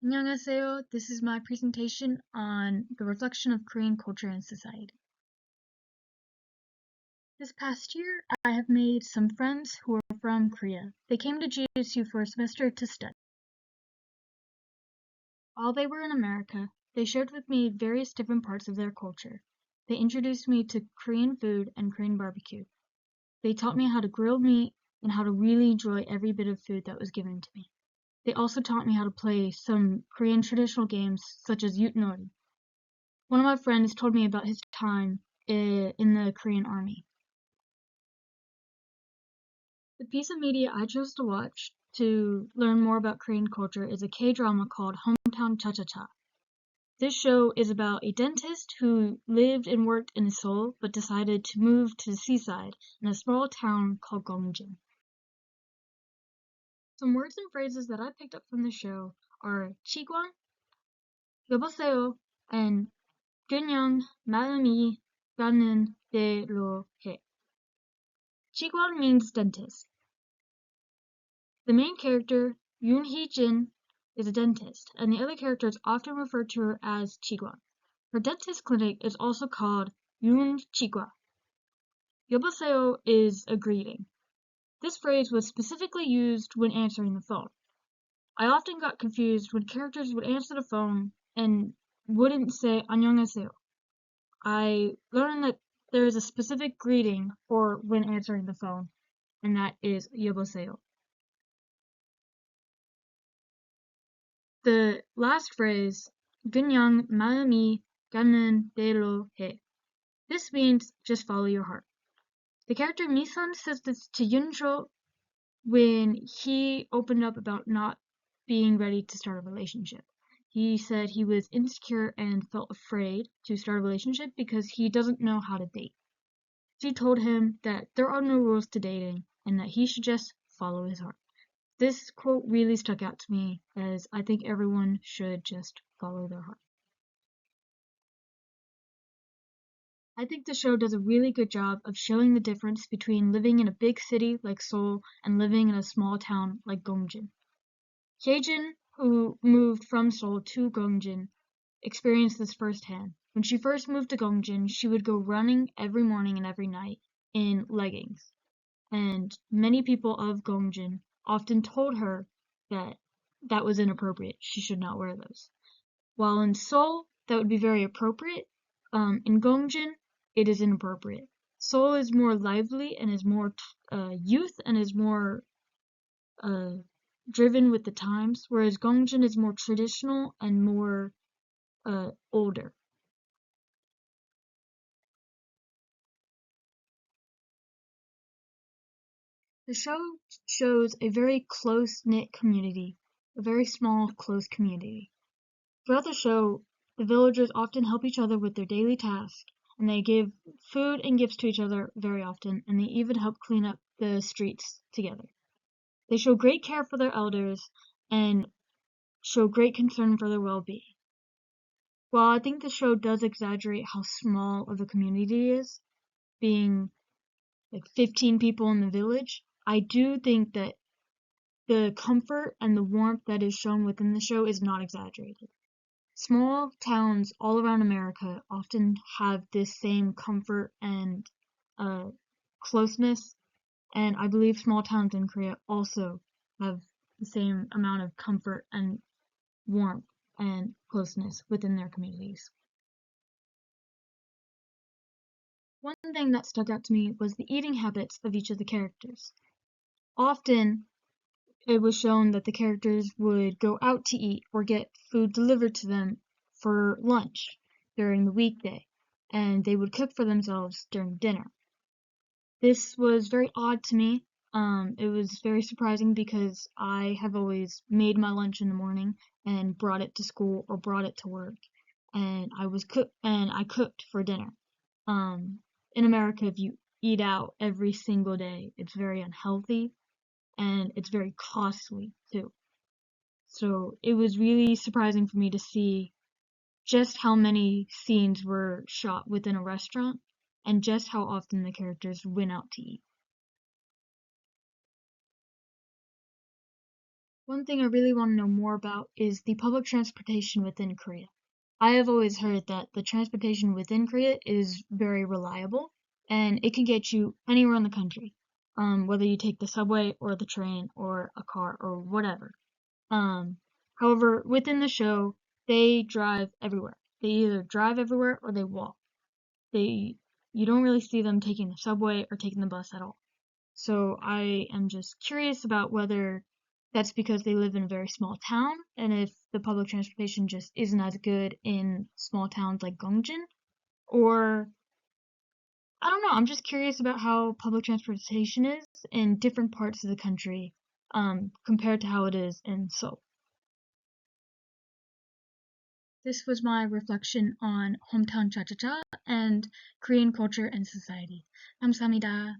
안녕하세요. This is my presentation on the reflection of Korean culture and society. This past year, I have made some friends who are from Korea. They came to GSU for a semester to study. While they were in America, they shared with me various different parts of their culture. They introduced me to Korean food and Korean barbecue. They taught me how to grill meat and how to really enjoy every bit of food that was given to me. They also taught me how to play some Korean traditional games such as Yutnori. One of my friends told me about his time in the Korean army. The piece of media I chose to watch to learn more about Korean culture is a K-drama called Hometown Cha-Cha-Cha. This show is about a dentist who lived and worked in Seoul but decided to move to the seaside in a small town called Gyeongjin. Some words and phrases that I picked up from the show are 치관, 여보세요, and 그냥 마음이 가는 대로 해. 치관 means dentist. The main character, Yoon Hee-jin, is a dentist, and the other characters often refer to her as Chigwa. Her dentist clinic is also called Yoon Chigwa. 여보세요 is a greeting. This phrase was specifically used when answering the phone. I often got confused when characters would answer the phone and wouldn't say 안녕하세요. I learned that there is a specific greeting for when answering the phone, and that is 여보세요. The last phrase, 그냥 마음이 가는 대로 해. This means just follow your heart. The character Misun says this to Yunjo when he opened up about not being ready to start a relationship. He said he was insecure and felt afraid to start a relationship because he doesn't know how to date. She told him that there are no rules to dating and that he should just follow his heart. This quote really stuck out to me, as I think everyone should just follow their heart. I think the show does a really good job of showing the difference between living in a big city like Seoul and living in a small town like Gyeongjin. Hyejin, who moved from Seoul to Gyeongjin, experienced this firsthand. When she first moved to Gyeongjin, she would go running every morning and every night in leggings. And many people of Gyeongjin often told her that that was inappropriate. She should not wear those. While in Seoul, that would be very appropriate. In Gyeongjin, it is inappropriate. Seoul is more lively and is more youth and is more driven with the times, whereas Gyeongjin is more traditional and more older. The show shows a very close-knit community, a very small, close community. Throughout the show, the villagers often help each other with their daily tasks, and they give food and gifts to each other very often, and they even help clean up the streets together. They show great care for their elders and show great concern for their well-being. While I think the show does exaggerate how small of a community it is, being like 15 people in the village, I do think that the comfort and the warmth that is shown within the show is not exaggerated. Small towns all around America often have this same comfort and closeness, and I believe small towns in Korea also have the same amount of comfort and warmth and closeness within their communities. One thing that stuck out to me was the eating habits of each of the characters. Often, it was shown that the characters would go out to eat or get food delivered to them for lunch during the weekday, and they would cook for themselves during dinner. This was very odd to me. It was very surprising because I have always made my lunch in the morning and brought it to school or brought it to work, and I cooked for dinner. In America, if you eat out every single day, it's very unhealthy and it's very costly too. So it was really surprising for me to see just how many scenes were shot within a restaurant and just how often the characters went out to eat. One thing I really want to know more about is the public transportation within Korea. I have always heard that the transportation within Korea is very reliable and it can get you anywhere in the country, whether you take the subway or the train or a car or whatever. Um, However, within the show, they drive everywhere. They either drive everywhere or they walk. They You don't really see them taking the subway or taking the bus at all. So I am just curious about whether that's because they live in a very small town and if the public transportation just isn't as good in small towns like Gyeongjin, or I don't know, I'm just curious about how public transportation is in different parts of the country compared to how it is in Seoul. This was my reflection on hometown cha-cha-cha and Korean culture and society. 감사합니다.